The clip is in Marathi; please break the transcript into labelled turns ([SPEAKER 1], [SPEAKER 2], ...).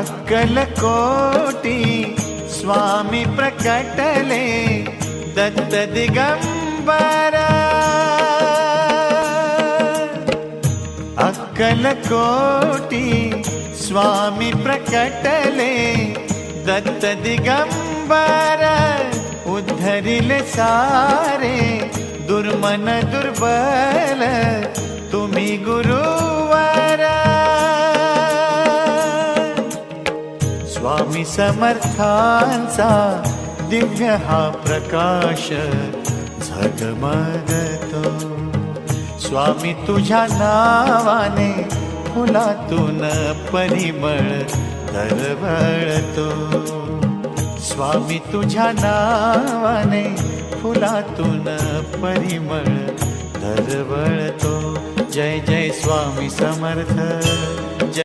[SPEAKER 1] अक्कलकोटी स्वामी प्रकटले दत्त दिगंबर। अक्कलकोटी स्वामी प्रकटले दत्त दिगंबर। उद्धरिले सारे दुर्मन दुर्बल तुम्ही गुरुवर। स्वामी समर्थांचा दिव्य हा प्रकाश झगमगतो। स्वामी तुझ्या नावाने फुलातून परिमळ दरवळतो। स्वामी तुझ्या नावाने फुलातून परिमळ दरवळतो। जय जय स्वामी समर्थ।